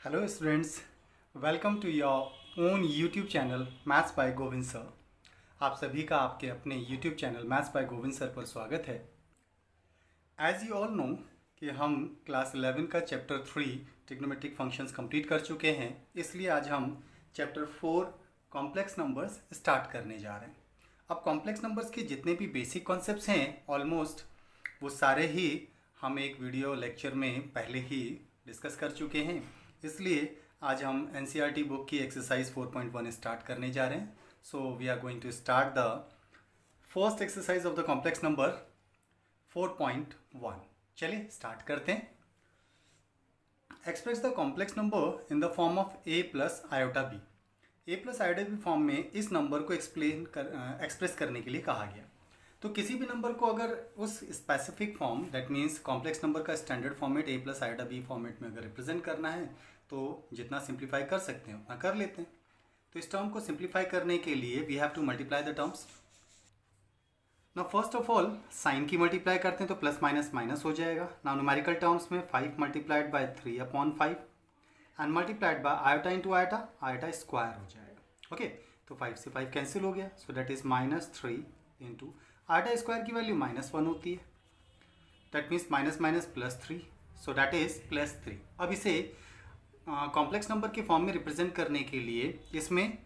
Hello students, welcome to your own YouTube channel maths by Govind sir. आप सभी का आपके अपने YouTube channel maths by Govind sir पर स्वागत है। एज यू ऑल नो कि हम क्लास 11 का चैप्टर 3 ट्रिग्नोमेट्रिक फंक्शंस कंप्लीट कर चुके हैं, इसलिए आज हम चैप्टर 4 कॉम्प्लेक्स नंबर्स स्टार्ट करने जा रहे हैं। अब कॉम्प्लेक्स नंबर्स के जितने भी बेसिक कॉन्सेप्ट्स हैं ऑलमोस्ट वो सारे ही हम एक वीडियो लेक्चर में पहले ही डिस्कस कर चुके हैं, इसलिए आज हम NCERT बुक की एक्सरसाइज 4.1 स्टार्ट करने जा रहे हैं। So we are going to start the first exercise of the complex number 4.1। चलिए स्टार्ट करते हैं। Express the complex number in the form of a plus iota b. a plus iota b form में इस number को express करने के लिए कहा गया। तो किसी भी नंबर को अगर उस specific form that means complex number का standard format a plus iota B format में अगर रिप्रेजेंट करना है तो जितना सिंप्लीफाई कर सकते हैं उतना कर लेते हैं। तो इस टर्म को सिंप्लीफाई करने के लिए we have to multiply the terms. Now first of all sign की मल्टीप्लाई करते हैं तो प्लस माइनस माइनस हो जाएगा। नाउ न्यूमेरिकल टर्म्स में 5 multiplied by 3/5 and multiplied by iota into iota, iota square हो जाएगा। ओके, तो 5 से 5 कैंसिल हो गया, सो that is -3 into iota square की वैल्यू -1 होती है, that means minus minus +3, so that is +3। अब इसे कॉम्प्लेक्स नंबर के फॉर्म में रिप्रेजेंट करने के लिए इसमें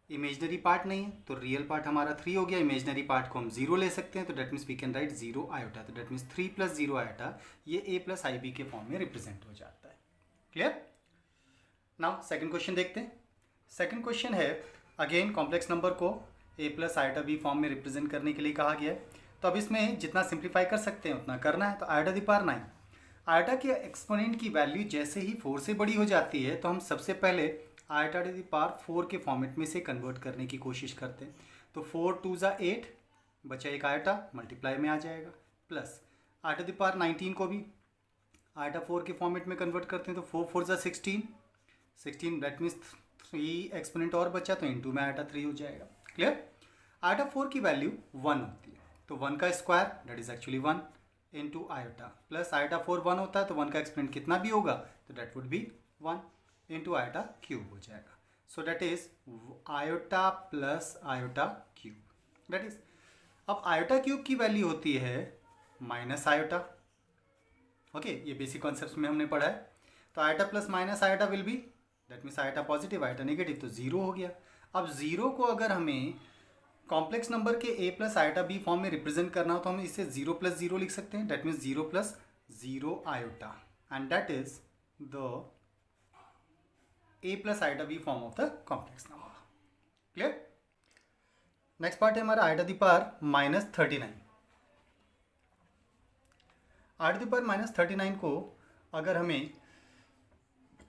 इमेजनरी पार्ट नहीं है तो रियल पार्ट हमारा 3 हो गया, इमेजनरी पार्ट को हम 0 ले सकते हैं तो that means we can write 0 iota, तो दैट मीन्स 3 + 0 आयोटा ये a प्लस आई बी के फॉर्म में रिप्रेजेंट हो जाता है। क्लियर? नाउ सेकंड क्वेश्चन देखते हैं। सेकंड क्वेश्चन है अगेन कॉम्प्लेक्स नंबर को a plus iota b form में रिप्रेजेंट करने के लिए कहा गया है। तो अब इसमें जितना सिंप्लीफाई कर सकते हैं उतना करना है। तो आयोटा दी पावर 9, आयोटा के एक्सपोनेंट की वैल्यू जैसे ही 4 से बड़ी हो जाती है तो हम सबसे पहले आयोटा टू द पावर 4 के फॉर्मेट में से कन्वर्ट करने की कोशिश करते हैं। तो 4 2 ज़ा 8 बचा एक आयोटा मल्टीप्लाई में आ जाएगा, plus iota to the power 19 को भी आयोटा 4 के फॉर्मेट में कन्वर्ट करते हैं तो 4 4 ज़ा 16 दैट मीन्स 3 एक्सपोनेंट और बचा तो इंटू में आयोटा 3 हो जाएगा। क्लियर? आयोटा 4 की वैल्यू 1 होती है तो 1 का square that is actually 1 into iota, plus iota 4 1 होता है तो 1 का एक्सपोनेंट कितना भी होगा तो that would be 1 into iota cube हो जाएगा। So that is iota plus iota cube, that is. अब आयोटा क्यूब की वैल्यू होती है माइनस आयोटा। ओके, ये बेसिक कॉन्सेप्ट में हमने पढ़ा है। तो iota plus minus iota will be that means iota positive iota negative, तो 0 हो गया। अब 0 को अगर हमें कॉम्प्लेक्स नंबर के a plus iota b form में रिप्रेजेंट करना हो तो हम इसे 0 + 0 लिख सकते हैं, that means 0 + 0 iota and that is the a plus iota b form of the complex number. Clear? Next part है हमारा iota the power -39। Iota the power -39 को अगर हमें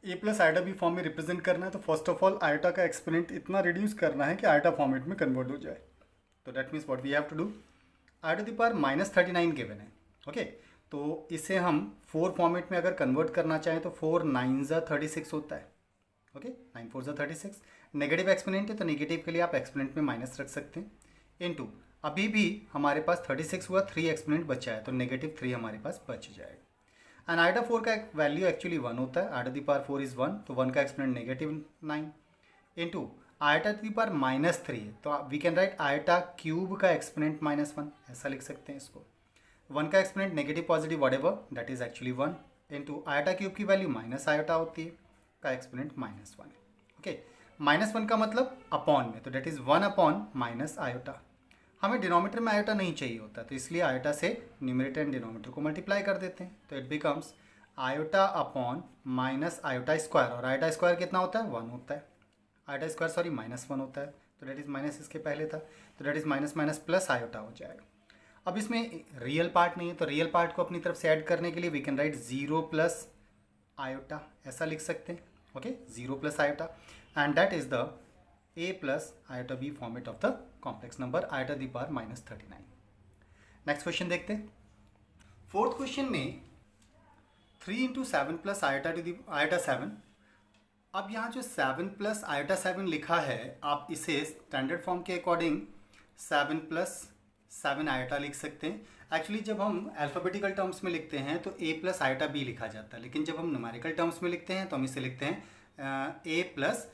a plus iota b form में रिप्रेजेंट करना है तो first of all iota का एक्सपोनेंट इतना रिड्यूस करना है कि आयोटा फॉर्मेट में कन्वर्ट हो जाए। तो that means what we have to do, iota the power -39 given है। ओके, तो इसे हम 4 फॉर्मेट में अगर कन्वर्ट करना चाहें तो 4 9 ज़ा 36 होता है। ओके, 9 4 ज़ा 36, नेगेटिव एक्सपोनेंट है तो नेगेटिव के लिए आप एक्सपोनेंट में माइनस रख सकते हैं, इनटू अभी भी हमारे पास 36 हुआ, 3 एक्सपोनेंट बचा है तो -3 हमारे पास बच जाएगा। एंड आयोटा 4 का वैल्यू एक्चुअली 1 होता है, आयोटा दी पावर 4 इज 1 तो 1 का exponent -9 into iota the power -3 है तो we can write iota cube का एक्सपोनेंट -1, ऐसा लिख सकते हैं इसको। 1 का exponent negative positive whatever that is actually 1 into iota cube की वैल्यू माइनस आयोटा होती है का एक्सपोनेंट -1। ओके, -1 का मतलब अपॉन में तो that is 1 upon minus iota. हमें डिनोमीटर में आयोटा नहीं चाहिए होता तो इसलिए आयोटा से न्यूमरेटर एंड डिनोमीटर को मल्टीप्लाई कर देते हैं तो it becomes iota upon minus iota square, और आयोटा स्क्वायर कितना होता है 1 होता है, आयोटा स्क्वायर सॉरी -1 होता है तो डेट इज माइनस इसके पहले था तो that is minus minus plus iota हो जाएगा। अब इसमें रियल पार्ट नहीं है तो रियल पार्ट को अपनी तरफ से ऐड करने के लिए वी कैन राइट 0 + आयोटा, ऐसा लिख सकते हैं। Okay, 0 + iota and that is the a plus iota B format of the complex number iota the power -39। Next question देखते हैं। फोर्थ क्वेश्चन में 3 × 7 + आयोटा टू दी आयोटा 7। अब यहाँ जो 7 + आयोटा 7 लिखा है आप इसे स्टैंडर्ड फॉर्म के अकॉर्डिंग 7 + 7 आयोटा लिख सकते हैं। एक्चुअली जब हम अल्फ़ाबेटिकल टर्म्स में लिखते हैं तो a प्लस आयोटा b लिखा जाता है, लेकिन जब हम न्यूमेरिकल टर्म्स में लिखते हैं तो हम इसे लिखते हैं a प्लस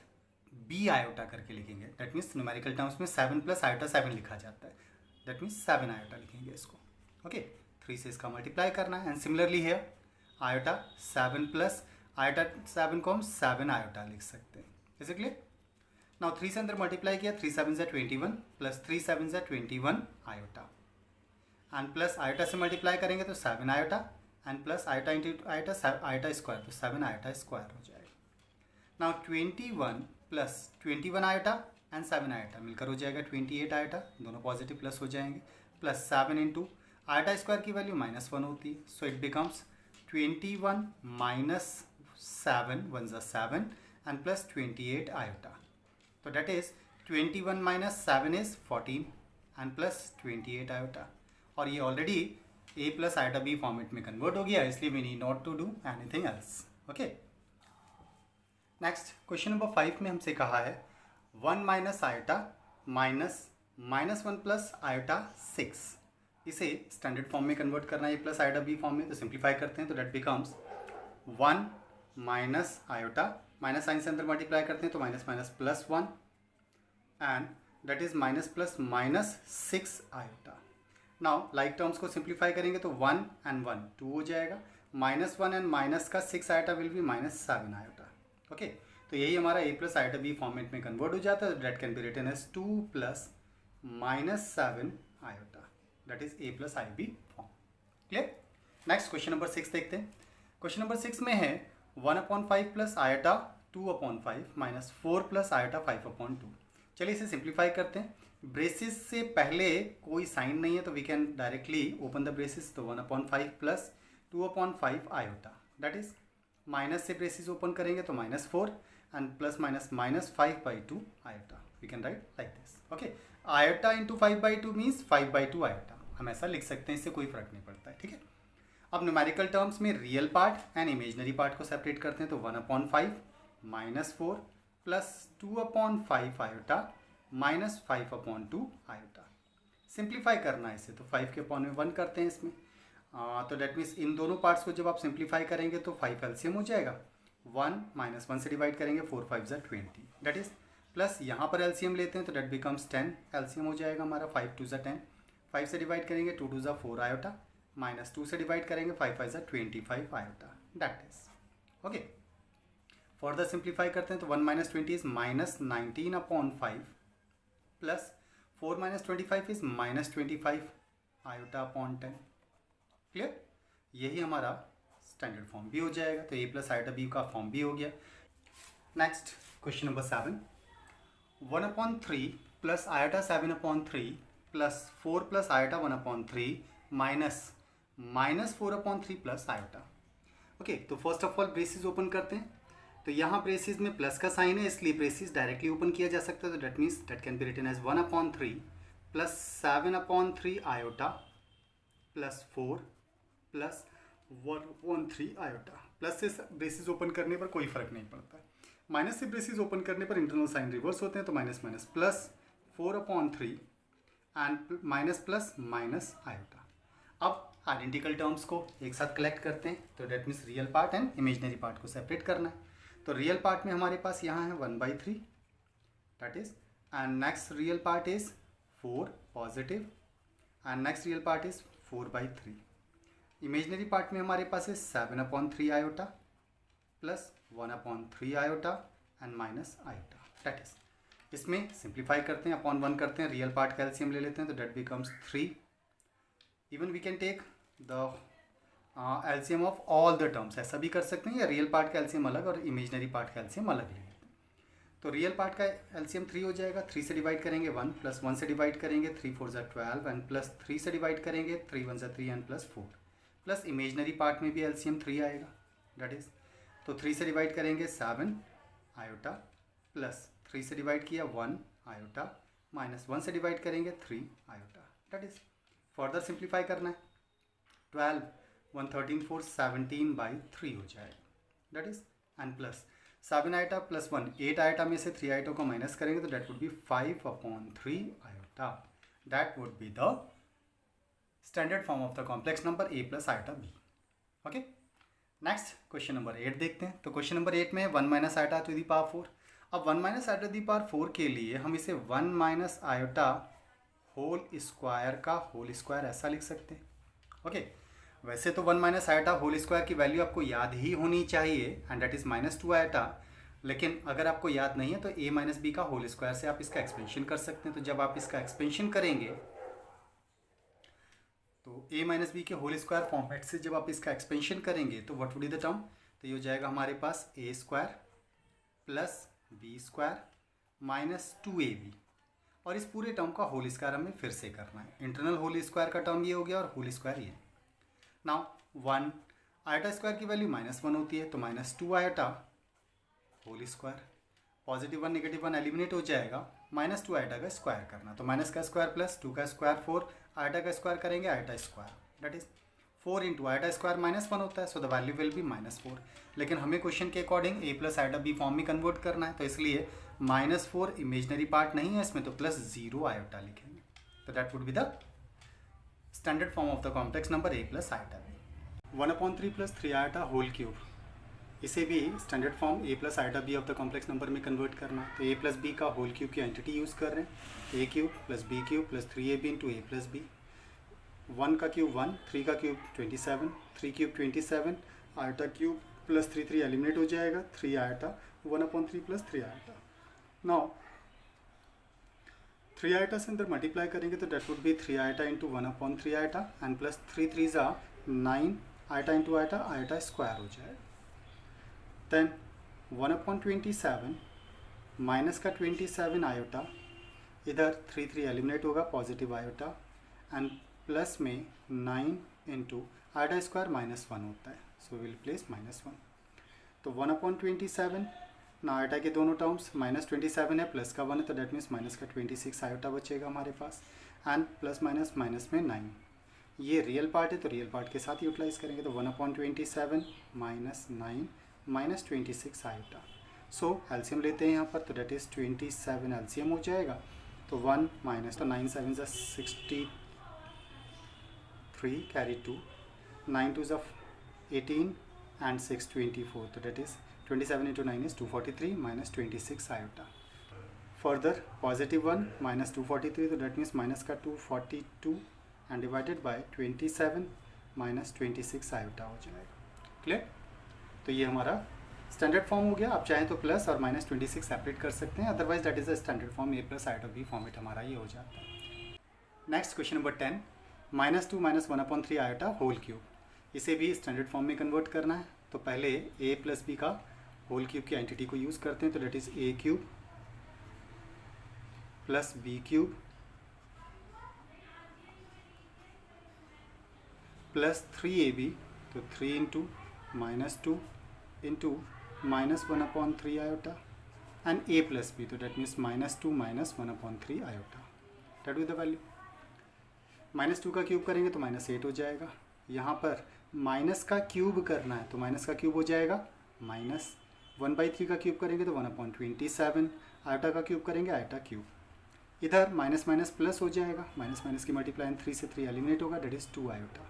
b आयोटा करके लिखेंगे। दैट मीन्स न्यूमेरिकल टर्म्स में 7 प्लस आयोटा 7 लिखा जाता है, दैट मीन्स 7 आयोटा लिखेंगे इसको। ओके, 3 से इसका मल्टीप्लाई करना है। एंड सिमिलरली है आयोटा 7 प्लस आयोटा 7 को हम 7 आयोटा लिख सकते हैं। Is it clear? नाउ 3 से अंदर मल्टीप्लाई किया, 3 7 ज़ा 21 प्लस 3 7 ज़ा 21 आयोटा, एंड प्लस आयोटा से मल्टीप्लाई करेंगे तो 7 iota, and plus iota into iota iota square, तो 7 आयोटा स्क्वायर हो जाएगा। Now 21 plus 21 iota and 7 iota मिलकर हो जाएगा 28 आयोटा, दोनों पॉजिटिव प्लस हो जाएंगे, प्लस 7 इंटू आयोटा स्क्वायर की वैल्यू -1 होती है, सो इट बिकम्स 21 माइनस 7 1 ज़ा 7 एंड प्लस 28 आयोटा। तो that is 21 minus 7 is 14 and plus 28 iota, और ये already a plus iota b format में कन्वर्ट हो गया, इसलिए we need not to do anything else. Okay, next question number 5 में हमसे कहा है 1 minus iota minus -1 plus iota 6, इसे स्टैंडर्ड फॉर्म में कन्वर्ट करना है a plus iota b form में। तो सिंप्लीफाई करते हैं तो that becomes 1 minus iota, minus sign से अंदर मल्टीप्लाई करते हैं तो minus minus plus 1 and that is minus plus minus 6 iota. Now like terms को सिंप्लीफाई करेंगे तो 1 एंड 1 2 हो जाएगा, -1 एंड माइनस का 6 iota will be -7 iota. Okay, तो यही हमारा a plus iota b format में कन्वर्ट हो जाता है, that can be written as 2 plus -7 iota, that is a plus i b form. Clear? Next question number 6 देखते हैं। क्वेश्चन नंबर 6 में है 1/5 plus iota 2/5 minus 4 plus iota 5/2। चलिए इसे सिंप्लीफाई करते हैं। ब्रेसिस से पहले कोई साइन नहीं है तो we can directly open the braces, तो 1/5 plus 2/5 iota, that is minus से ब्रेसिस ओपन करेंगे तो -4 and plus minus -5/2 iota, we can write like this. Okay, iota into 5/2 means 5/2 iota, हम ऐसा लिख सकते हैं, इससे कोई फर्क नहीं पड़ता है। ठीक है, अब न्यूमेरिकल टर्म्स में real part and imaginary part को सेपरेट करते हैं, तो 1/5 -4 plus 2/5 iota minus 5/2 iota. Simplify करना है इसे तो 5 के अपॉन में 1 करते हैं इसमें, तो डेट मीन्स इन दोनों पार्ट्स को जब आप सिंप्लीफाई करेंगे तो 5 एलसीएम हो जाएगा, 1 माइनस 1 से डिवाइड करेंगे 4 5 ज़ा 20, डेट इज प्लस यहाँ पर एलसीएम लेते हैं तो डेट बिकम्स 10 एलसीएम हो जाएगा हमारा, 5 2 ज़ा 10, 5 से डिवाइड करेंगे 2 2 ज़ा 4 आयोटा, माइनस 2 से डिवाइड करेंगे 5 5 ज़ा 25 iota, that is okay. Further simplify करते हैं तो 1 minus 20 is -19/5 plus 4 minus 25 is -25 iota upon 10। Clear? यही हमारा स्टैंडर्ड फॉर्म भी हो जाएगा, तो a प्लस आयोटा b का फॉर्म भी हो गया। Next question number 7, 1/3 plus iota 7/3 plus 4 plus iota 1/3 minus -4/3 plus iota. Okay, तो first of all braces open करते हैं, तो यहाँ ब्रेसिस में प्लस का साइन है इसलिए ब्रेसिस डायरेक्टली ओपन किया जा सकता है, तो that means that can be written as 1/3 plus 7/3 iota plus 4 plus 1/3 iota. Plus से ब्रेसिस ओपन करने पर कोई फर्क नहीं पड़ता है, माइनस से ब्रेसिस ओपन करने पर इंटरनल साइन रिवर्स होते हैं, तो minus minus plus 4/3 and minus plus minus iota. अब आइडेंटिकल टर्म्स को एक साथ कलेक्ट करते हैं, तो that means real part and imaginary part को सेपरेट करना है। तो रियल पार्ट में हमारे पास यहाँ है 1/3, that is, and next real part is 4 positive and next real part is 4/3। Imaginary part में हमारे पास है 7/3 iota plus 1/3 iota and minus iota, that is. इसमें सिंप्लीफाई करते हैं, अपॉन 1 करते हैं, रियल पार्ट का एलसीएम ले लेते हैं, तो that becomes 3। Even we can take the LCM of all the terms, ऐसा भी कर सकते हैं, या रियल पार्ट का एलसीएम अलग और इमेजनरी पार्ट का एलसीएम अलग ले लेते हैं। तो रियल पार्ट का एलसीएम 3 हो जाएगा, 3 से डिवाइड करेंगे 1 प्लस 1 से डिवाइड करेंगे 3 4 ज़ा 12 एंड प्लस 3 से डिवाइड करेंगे 3 1 ज़ा 3 and plus 4, plus imaginary part में भी एलसीएम 3 आएगा, दैट इज, तो 3 से डिवाइड करेंगे 7 आयोटा प्लस 3 से डिवाइड किया 1 आयोटा माइनस 1 से डिवाइड करेंगे 3 iota, that is. Further simplify करना है, 12 1 13 4 17/3 हो जाएगा, that is, and plus 7 iota plus 1 8 iota में से 3 आयोटा को माइनस करेंगे तो that would be 5/3 iota, that would be the standard form of the complex number a plus iota b। Okay, next question number 8 देखते हैं। तो question number 8 में 1 minus iota to the power 4। अब 1 minus iota to the power 4 के लिए हम इसे 1 minus iota whole square का होल स्क्वायर ऐसा लिख सकते हैं। ओके, वैसे तो 1 माइनस आयोटा होल स्क्वायर की वैल्यू आपको याद ही होनी चाहिए एंड दैट इज -2 आयोटा। लेकिन अगर आपको याद नहीं है तो a माइनस बी का होल स्क्वायर से आप इसका एक्सपेंशन कर सकते हैं। तो जब आप इसका एक्सपेंशन करेंगे तो a माइनस बी के होल स्क्वायर फॉर्मेट से जब आप इसका एक्सपेंशन करेंगे तो what would be the term? तो ये हो जाएगा हमारे पास a square plus b square minus 2ab, और इस पूरे टर्म का होल स्क्वायर हमें फिर से करना है। इंटरनल होल स्क्वायर का टर्म ये हो गया और होल स्क्वायर ये। नाउ 1 आयोटा स्क्वायर की वैल्यू -1 होती है, तो -2 iota whole square, positive 1 negative 1 eliminate हो जाएगा, -2 आयोटा का स्क्वायर करना, तो माइनस का स्क्वायर प्लस 2 का स्क्वायर 4, आयोटा का स्क्वायर करेंगे iota square, that is 4 into iota square -1 होता है, so the value will be -4। लेकिन हमें क्वेश्चन के according a plus iota b form में कन्वर्ट करना है, तो इसलिए -4 इमेजनरी पार्ट नहीं है इसमें, तो +0 आयोटा लिखेंगे। तो that would be the standard form of the complex number a plus iota b। 1/3 + 3 iota whole cube, इसे भी standard form a plus iota b of the complex number में कन्वर्ट करना है। तो a प्लस b का whole cube की entity use कर रहे हैं, a cube plus b cube plus 3ab into a plus b। 1 का क्यूब 1, 3 का cube 27, 3 cube 27, iota cube plus 3 eliminate हो जाएगा, 3 आयोटा 1/3 + 3 आयोटा। नाउ 3 आयोटा से अंदर मल्टीप्लाई करेंगे तो that would be 3 iota into 1/3 iota and plus 3 3 9 iota into iota, iota square हो जाएगा। देन 1/27 माइनस का 27 आयोटा, इधर 3 एलिमिनेट होगा, पॉजिटिव आयोटा, एंड प्लस में 9 इंटू आयोटा स्क्वायर -1 होता है, सो विल प्लेस -1। तो 1/27 ना आयोटा के दोनों टर्म्स, -27 है प्लस का 1 है, तो डेट मीन्स माइनस का 26 आयोटा बचेगा हमारे पास, एंड प्लस माइनस माइनस में 9। ये रियल पार्ट है तो रियल पार्ट के साथ यूटिलाइज करेंगे, तो 1/27 -9 -26 आयोटा। सो एलसीएम लेते हैं यहाँ पर, तो डेट इज़ 27 एलसीएम हो जाएगा, तो 1 माइनस, तो 9 7 ज़ा 63 कैरी 2, 9 2 ज़ा 18 एंड 6 24, तो that is 27 into 9 is 243 minus 26 iota. Further positive 1 minus 243, तो डेट मीन्स माइनस का 242 and divided by 27 minus 26 iota हो जाएगा। क्लियर? तो ये हमारा स्टैंडर्ड फॉर्म हो गया। आप चाहें तो प्लस और -26 सेपरेट कर सकते हैं, otherwise that is the standard form a plus iota b format हमारा ये हो जाता है। Next question number 10, -2 - 1/3 iota whole cube, इसे भी स्टैंडर्ड फॉर्म में कन्वर्ट करना है। तो पहले a प्लस b का होल क्यूब की एंटिटी को यूज़ करते हैं, तो that is a cube plus b cube plus 3ab, तो 3 into -2 into -1/3 iota, and a plus b, तो that means -2 - 1/3 iota, that with the value. -2 का क्यूब करेंगे तो -8 हो जाएगा। यहाँ पर माइनस का क्यूब करना है, तो माइनस का क्यूब हो जाएगा -1/3 का क्यूब करेंगे तो 1/27, आयोटा का क्यूब करेंगे आयोटा क्यूब, इधर माइनस माइनस प्लस हो जाएगा, माइनस माइनस की मल्टीप्लाई 3 से 3 एलिमिनेट होगा, डेट इज़ 2 आयोटा।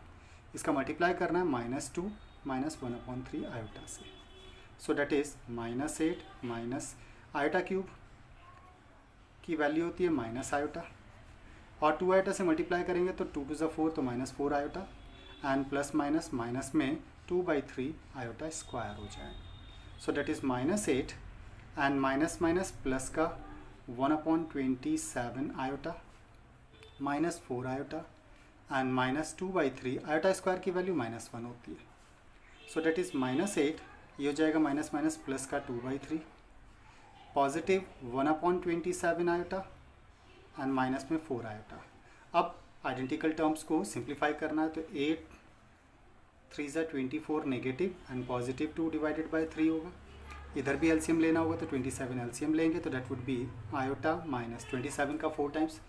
इसका मल्टीप्लाई करना है -2 - 1/3 आयोटा से, so that is -8 minus iota cube की वैल्यू होती है माइनस आयोटा, और 2 आयोटा से मल्टीप्लाई करेंगे तो 2 2 ज़ा 4, तो -4 iota, and plus minus minus में 2/3 आयोटा स्क्वायर हो जाएगा। So that is -8 and minus minus plus का 1/27 iota, -4 iota, and -2/3 iota square की वैल्यू -1 होती है। सो डेट इज़ -8, ये हो जाएगा माइनस माइनस प्लस का 2/3, पॉजिटिव 1/27 आयोटा, एंड माइनस में 4 आयोटा। अब आइडेंटिकल टर्म्स को सिंप्लीफाई करना है, तो 8 3 ज़ा 24 negative and positive 2 divided by 3 होगा। इधर भी एलसीएम लेना होगा, तो 27 एलसीएम लेंगे, तो that would be iota minus 27 का 4 टाइम्स,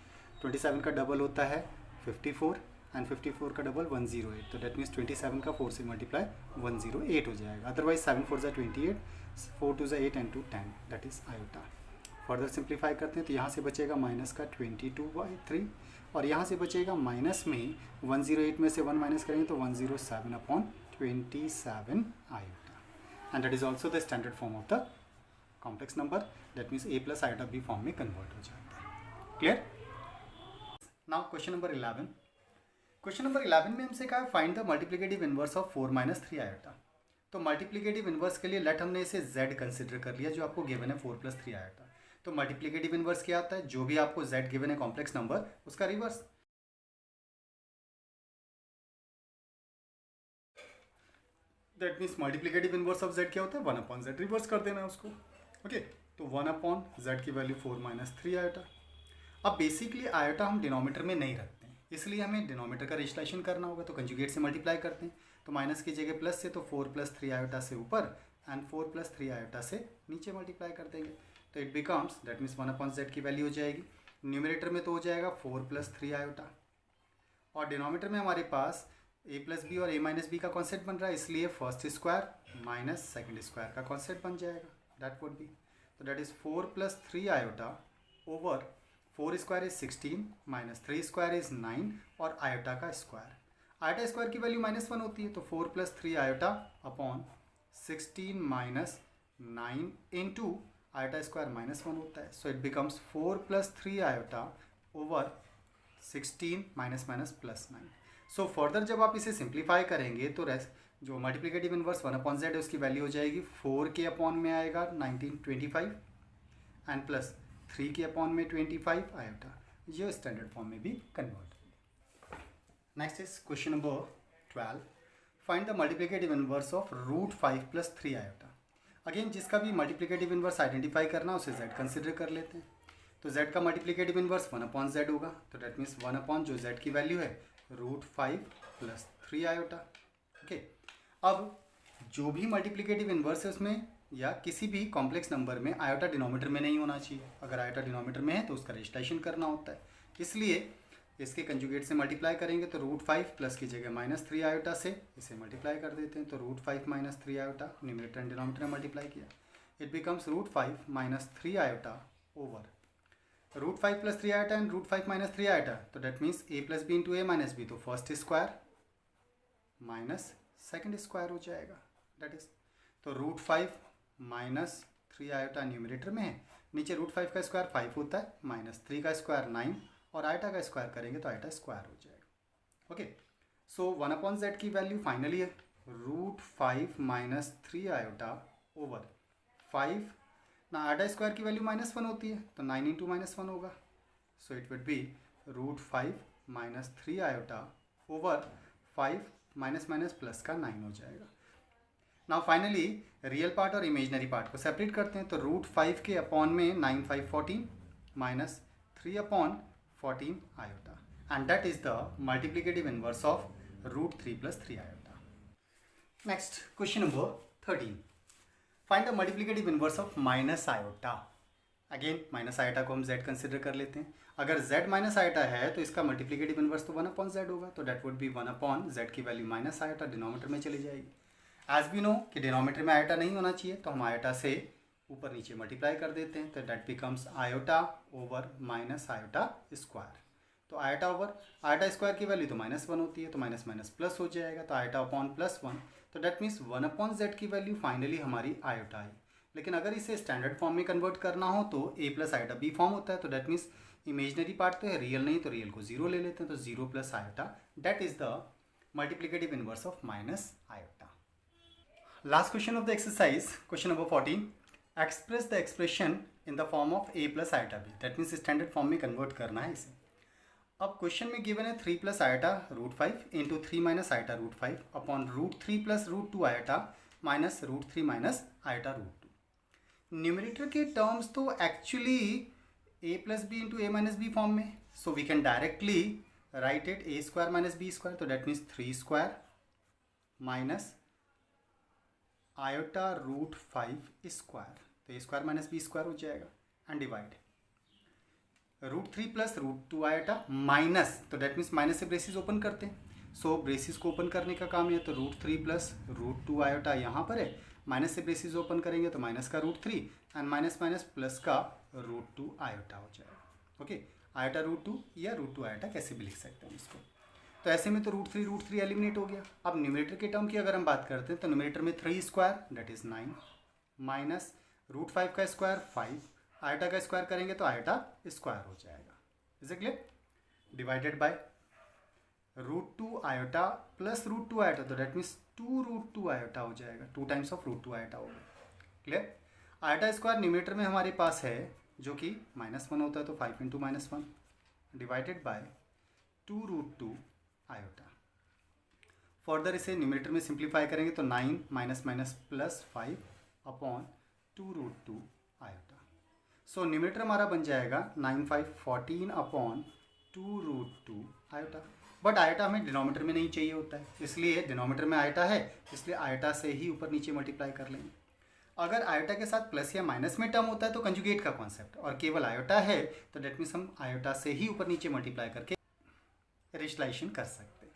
27 का डबल होता है 54, एंड 54 का डबल 108, तो डेट मीन्स 27 का 4 से मल्टीप्लाई 108 हो जाएगा। अदरवाइज 7 4 ज़ा 28, 4 2 ज़ा 8 and 2 10, that is iota. Further simplify करते हैं तो यहाँ से बचेगा माइनस का 22/3 और यहाँ से बचेगा माइनस में 108 में से 1 माइनस करेंगे तो 107/27 iota and that is also the standard form of the complex number that means a plus iota b form में कन्वर्ट हो जाता है. Clear. Now question number 11. Question number 11 में हमसे कहा find the multiplicative inverse of 4 minus 3 iota. तो multiplicative inverse के लिए लेट हमने इसे z कंसिडर कर लिया जो आपको गिवन है 4 प्लस 3 आयोटा. तो मल्टीप्लिकेटिव इनवर्स क्या आता है, जो भी आपको z गिवन है कॉम्प्लेक्स नंबर उसका reverse. That means multiplicative inverse of z क्या होता है, 1/z रिवर्स कर देना है उसको. ओके तो 1/z की वैल्यू 4 माइनस 3 आयोटा. अब बेसिकली आयोटा हम डिनोमीटर में नहीं रखते हैं इसलिए हमें डिनोमीटर का रेजिस्ट्रेशन करना होगा. तो कंजुगेट से मल्टीप्लाई करते हैं तो माइनस की जगह प्लस से तो 4 प्लस 3 आयोटा से ऊपर एंड 4 प्लस 3 आयोटा से नीचे मल्टीप्लाई कर देंगे तो it becomes that means 1/z की वैल्यू हो जाएगी. न्यूमरेटर में तो हो जाएगा 4 प्लस 3 आयोटा और डिनोमीटर में हमारे पास a प्लस बी और a माइनस बी का कॉन्सेप्ट बन रहा है इसलिए first square minus second square का कॉन्सेप्ट बन जाएगा. दैट वुड बी तो that is 4 plus 3 iota over 4 square is 16 minus 3 square is 9 और आयोटा का स्क्वायर. आयोटा स्क्वायर की वैल्यू -1 होती है तो 4 plus 3 iota upon 16 minus 9 into iota square -1 होता है. So it becomes 4 plus 3 iota over 16 minus minus plus 9. So further जब आप इसे सिंप्लीफाई करेंगे तो जो मल्टीप्लिकेटिव इनवर्स 1/z है उसकी वैल्यू हो जाएगी 4 के अपॉन में आएगा 1925 एंड प्लस 3 के अपॉन में 25 आयोटा. ये स्टैंडर्ड फॉर्म में भी कन्वर्ट होगी. Next is question number 12. Find the multiplicative inverse of √5 plus 3 iota. Again जिसका भी मल्टीप्लिकेटिव इनवर्स आइडेंटिफाई करना उसे z कंसिडर कर लेते हैं. तो z का मल्टीप्लिकेटिव इनवर्स 1/z होगा तो डेट मीन्स 1 जो z की वैल्यू है √5 प्लस 3 आयोटा. ओके अब जो भी मल्टीप्लिकेटिव इनवर्स है उसमें या किसी भी कॉम्प्लेक्स नंबर में आयोटा डिनोमीटर में नहीं होना चाहिए. अगर आयोटा डिनोमीटर में है तो उसका रजिस्ट्रेशन करना होता है इसलिए इसके कंजुगेट से मल्टीप्लाई करेंगे तो √5 प्लस की जगह -3 आयोटा से इसे मल्टीप्लाई कर देते हैं तो √5 minus 3 iota numerator and denominator में मल्टीप्लाई किया it becomes √5 minus 3 iota over √5 plus 3 iota and √5 minus 3 iota. तो that means a plus B into a minus B तो first square minus second square हो जाएगा. डेट इज तो √5 minus 3 iota numerator में है, नीचे √5 का स्क्वायर 5 होता है माइनस 3 का स्क्वायर 9 और आयोटा का स्क्वायर करेंगे तो आयोटा स्क्वायर हो जाएगा. ओके सो 1/z की वैल्यू फाइनली है √5 माइनस 3 आयोटा ओवर 5 ना आयोटा स्क्वायर की वैल्यू -1 होती है तो 9 इंटू -1 होगा. So it would be √5 minus 3 iota over 5 minus minus plus का 9 हो जाएगा. नाउ फाइनली रियल पार्ट और इमेजनरी पार्ट को सेपरेट करते हैं तो √5 के अपॉन में 9 5 14 minus 3 upon 14 iota and that is the multiplicative inverse of √3 plus 3 iota. Next question number 13. Find the multiplicative inverse of minus iota. Again minus iota को हम z consider कर लेते हैं. अगर z माइनस आयोटा है तो इसका मल्टीप्लिकेटिव इनवर्स तो 1/z होगा तो डेट वुड बी 1/z की वैल्यू माइनस आयोटा डिनोमीटर में चली जाएगी. एज वी नो कि डिनोमीटर में आयोटा नहीं होना चाहिए तो हम आयोटा से ऊपर नीचे मल्टीप्लाई कर देते हैं तो that becomes iota over minus iota square. तो आयोटा ओवर आयोटा स्क्वायर की वैल्यू तो -1 होती है तो माइनस माइनस प्लस हो जाएगा तो आयोटा अपॉन +1 तो डेट मीन्स 1/z की वैल्यू फाइनली हमारी आयोटा आई. लेकिन अगर इसे स्टैंडर्ड फॉर्म में कन्वर्ट करना हो तो a plus iota b form होता है तो डेट मीन्स इमेजनरी पार्ट तो है रियल नहीं तो रियल को 0 ले लेते हैं तो 0 plus iota that is the multiplicative inverse of minus iota. Last question of the exercise question number 14. Express the expression in the form of a plus iota b. That means standard form में convert करना है इसे. अब क्वेश्चन में given है 3 plus iota √5 into 3 minus iota √5 upon √3 plus √2 iota minus √3 minus iota √2. Numerator के terms तो actually a plus B into a minus B form में so we can directly write it a square minus b square तो that means 3 square minus iota √5 square तो a square minus b square हो जाएगा and divide √3 plus √2 iota minus तो that means minus से braces open करते हैं सो braces को open करने का काम है तो √3 प्लस √2 आयोटा यहाँ पर है माइनस से ब्रेसेस ओपन करेंगे तो माइनस का √3 एंड माइनस माइनस प्लस का √2 आयोटा हो जाएगा। ओके, आयोटा √2 या √2 आयोटा कैसे भी लिख सकते हैं इसको। तो ऐसे में तो √3 एलिमिनेट हो गया। अब न्यूमरेटर के टर्म की अगर हम बात करते हैं तो न्यूमरेटर में 3 स्क्वायर दैट इज़ 9 माइनस √5 का स्क्वायर 5, आयोटा का स्क्वायर करेंगे तो आयोटा स्क्वायर हो जाएगा। Is it clear? Divided by √2 iota plus √2 iota, तो डेट मीन्स 2√2 आयोटा हो जाएगा। 2 टाइम्स ऑफ √2 आयोटा हो गया। क्लियर? आयोटा स्क्वायर न्यूमरेटर में हमारे पास है जो कि -1 होता है, तो 5 × -1 डिवाइडेड बाय 2√2 आयोटा। फर्दर इसे न्यूमरेटर में सिंप्लीफाई करेंगे तो 9 minus minus plus 5 upon 2√2 iota. So numerator हमारा बन जाएगा 9 5 14 अपॉन 2√2 आयोटा। बट आयोटा हमें डिनोमीटर में नहीं चाहिए होता है, इसलिए डिनोमीटर में आयोटा है, इसलिए आयोटा से ही ऊपर नीचे मल्टीप्लाई कर लेंगे। अगर आयोटा के साथ प्लस या माइनस में टर्म होता है तो कंजुगेट का कॉन्सेप्ट, और केवल आयोटा है तो डेट मीन्स हम आयोटा से ही ऊपर नीचे मल्टीप्लाई करके रेशलाइजेशन कर सकते हैं।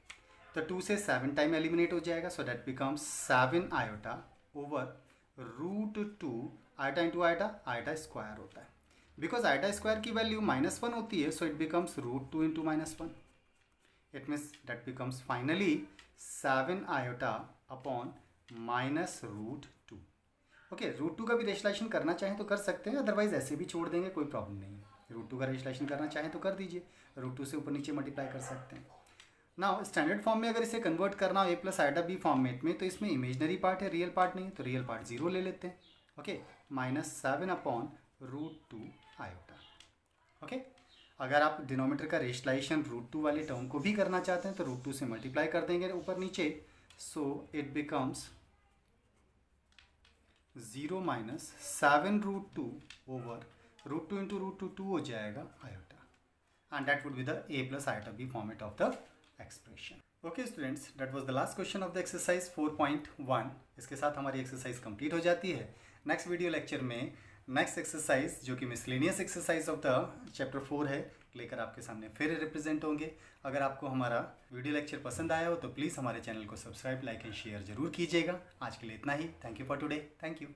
तो 2 से 7 टाइम एलिमिनेट हो जाएगा, so that becomes 7 iota over √2 iota into iota, iota square होता है। बिकॉज आयोटा स्क्वायर की वैल्यू -1 होती है, so it becomes √2 into -1। It means that becomes finally 7 iota upon -√2। Okay, √2 का भी रेशलाइजेशन करना चाहें तो कर सकते हैं, अदरवाइज ऐसे भी छोड़ देंगे, कोई प्रॉब्लम नहीं है। √2 का रेशलाइजेशन करना चाहें तो कर दीजिए, √2 से ऊपर नीचे मल्टीप्लाई कर सकते हैं। नाउ स्टैंडर्ड फॉर्म में अगर इसे कन्वर्ट करना हो a+ आयोटा b फॉर्मेट में, तो इसमें इमेजनरी पार्ट है, रियल पार्ट नहीं है, तो रियल पार्ट 0 ले लेते हैं। Okay, -7 upon √2 iota. ओके, अगर आप डिनोमीटर का रेशलाइजेशन √2 वाले टर्म को भी करना चाहते हैं तो √2 से मल्टीप्लाई कर देंगे ऊपर नीचे, so it becomes 0 minus 7√2 over √2 into √2 2 हो जाएगा iota, and that would be the a+ iota b format of the expression. Okay students, that was the last question of the exercise 4.1। इसके साथ हमारी एक्सरसाइज कंप्लीट हो जाती है। Next video lecture में next exercise जो कि miscellaneous exercise of the chapter 4 है, लेकर आपके सामने फिर रिप्रेजेंट होंगे। अगर आपको हमारा वीडियो लेक्चर पसंद आया हो तो प्लीज़ हमारे चैनल को सब्सक्राइब, लाइक एंड शेयर जरूर कीजिएगा। आज के लिए इतना ही। Thank you for today. Thank you.